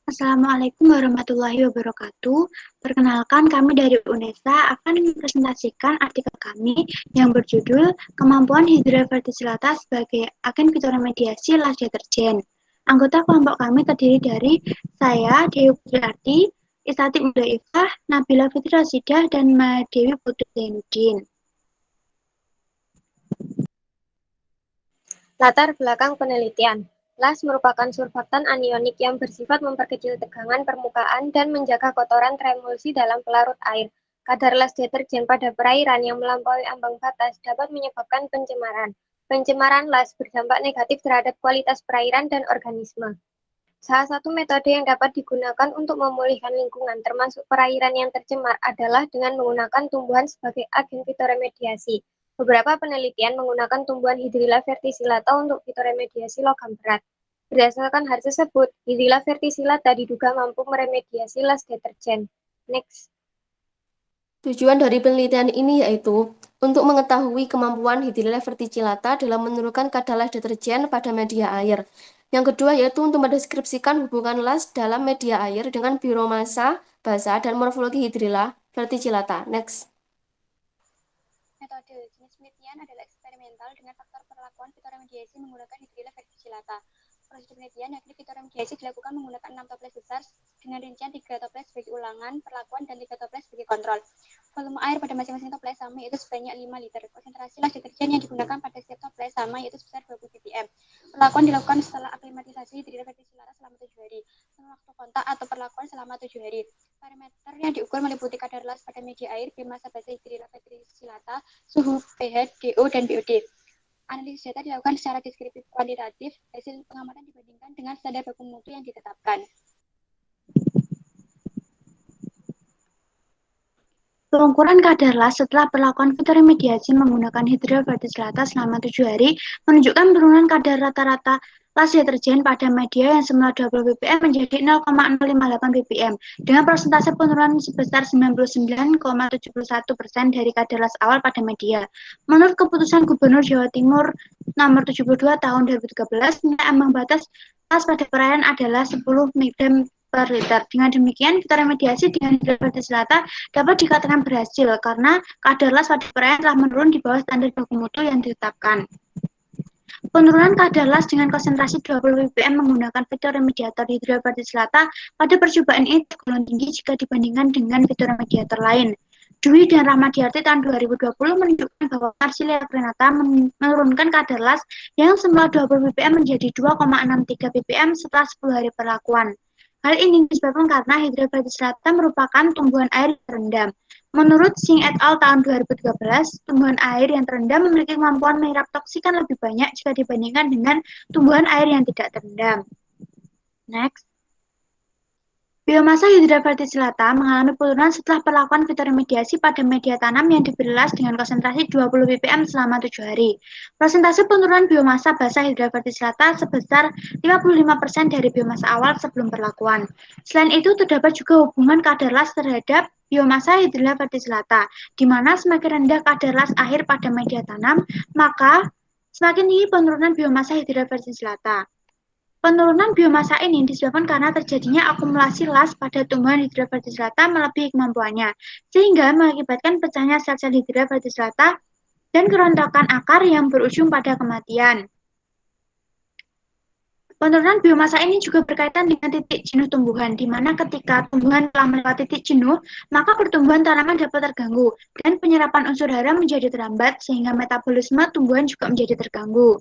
Assalamualaikum warahmatullahi wabarakatuh. Perkenalkan, kami dari UNESA akan mempresentasikan artikel kami yang berjudul Kemampuan Hidrovertisilata sebagai Agen Fitoremediasi Las Deterjen. Anggota kelompok kami terdiri dari saya, Dewi Putriarti, Istati Mudaifah, Nabila Fitri Rasidah, dan Dewi Putri Zainuddin. Latar belakang penelitian. Las merupakan surfaktan anionik yang bersifat memperkecil tegangan permukaan dan menjaga kotoran teremulsi dalam pelarut air. Kadar las deterjen pada perairan yang melampaui ambang batas dapat menyebabkan pencemaran. Pencemaran las berdampak negatif terhadap kualitas perairan dan organisme. Salah satu metode yang dapat digunakan untuk memulihkan lingkungan termasuk perairan yang tercemar adalah dengan menggunakan tumbuhan sebagai agen fitoremediasi. Beberapa penelitian menggunakan tumbuhan Hydrilla verticillata untuk fitoremediasi logam berat. Berdasarkan hal tersebut, Hydrilla verticillata diduga mampu meremediasi las deterjen. Next. Tujuan dari penelitian ini yaitu untuk mengetahui kemampuan Hydrilla verticillata dalam menurunkan kadar las deterjen pada media air. Yang kedua yaitu untuk mendeskripsikan hubungan las dalam media air dengan biomasa basah dan morfologi Hydrilla verticillata. Next. Metode jenis penelitian adalah eksperimental dengan faktor perlakuan fitoremediasi menggunakan Hydrilla verticillata. Proses penelitian yakni fitoremediasi dilakukan menggunakan 6 toples besar dengan rincian 3 toples sebagai ulangan, perlakuan, dan 3 toples sebagai kontrol. Volume air pada masing-masing toples sama yaitu sebanyak 5 liter. Konsentrasi las deterjen yang digunakan pada setiap toples sama yaitu sebesar 20 ppm. Perlakuan dilakukan setelah aklimatisasi Hydrilla verticillata selama 7 hari. Waktu kontak atau perlakuan selama 7 hari. Parameter yang diukur meliputi kadar las pada media air, biomasa basah Hydrilla verticillata, suhu, pH, DO, dan BOD. Analisis data dilakukan secara deskriptif kuantitatif, hasil pengamatan dibandingkan dengan standar baku mutu yang ditetapkan. Pengukuran kadar las setelah perlakuan fitoremediasi menggunakan Hydrilla verticillata selama 7 hari menunjukkan penurunan kadar rata-rata las deterjen pada media yang semula 20 ppm menjadi 0,058 ppm dengan persentase penurunan sebesar 99,71% dari kadar las awal pada media. Menurut keputusan Gubernur Jawa Timur nomor 72 tahun 2013, nilai ambang batas las pada perairan adalah 10 mg per liter. Dengan demikian, fitoremediasi dengan Hydrilla verticillata dapat dikatakan berhasil karena kadar las pada perairan telah menurun di bawah standar baku mutu yang ditetapkan. Penurunan kadar las dengan konsentrasi 20 ppm menggunakan fitoremediator Hydrilla verticillata pada percobaan ini tergolong tinggi jika dibandingkan dengan fitoremediator lain. Dwi dan Rahmadiarti tahun 2020 menunjukkan bahwa Marsilia crenata menurunkan kadar las yang semula 20 ppm menjadi 2,63 ppm setelah 10 hari perlakuan. Hal ini disebabkan karena Hydrilla verticillata merupakan tumbuhan air yang terendam. Menurut Singh et al. Tahun 2013, tumbuhan air yang terendam memiliki kemampuan menyerap toksikan lebih banyak jika dibandingkan dengan tumbuhan air yang tidak terendam. Next. Biomasa Hydrilla verticillata mengalami penurunan setelah perlakuan fitoremediasi pada media tanam yang diberi las dengan konsentrasi 20 ppm selama 7 hari. Persentase penurunan biomasa basah Hydrilla verticillata sebesar 55% dari biomasa awal sebelum perlakuan. Selain itu, terdapat juga hubungan kadar las terhadap biomasa Hydrilla verticillata, di mana semakin rendah kadar las air pada media tanam, maka semakin tinggi penurunan biomasa Hydrilla verticillata. Penurunan biomasa ini disebabkan karena terjadinya akumulasi las pada tumbuhan Hydrilla verticillata melebihi kemampuannya, sehingga mengakibatkan pecahnya sel-sel Hydrilla verticillata dan kerontokan akar yang berujung pada kematian. Penurunan biomasa ini juga berkaitan dengan titik jenuh tumbuhan, di mana ketika tumbuhan telah melewati titik jenuh, maka pertumbuhan tanaman dapat terganggu, dan penyerapan unsur hara menjadi terhambat, sehingga metabolisme tumbuhan juga menjadi terganggu.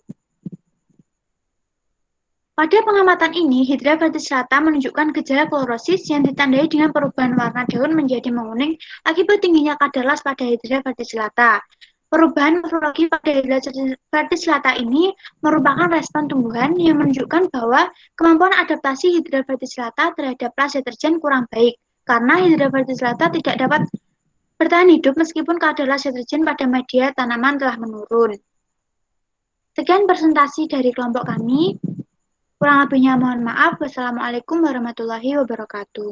Pada pengamatan ini, Hydrilla verticillata menunjukkan gejala klorosis yang ditandai dengan perubahan warna daun menjadi menguning akibat tingginya kadar las pada Hydrilla verticillata. Perubahan morfologi pada Hydrilla verticillata ini merupakan respon tumbuhan yang menunjukkan bahwa kemampuan adaptasi Hydrilla verticillata terhadap las deterjen kurang baik, karena Hydrilla verticillata tidak dapat bertahan hidup meskipun kadar las deterjen pada media tanaman telah menurun. Sekian presentasi dari kelompok kami. Kurang lebihnya mohon maaf. Wassalamualaikum warahmatullahi wabarakatuh.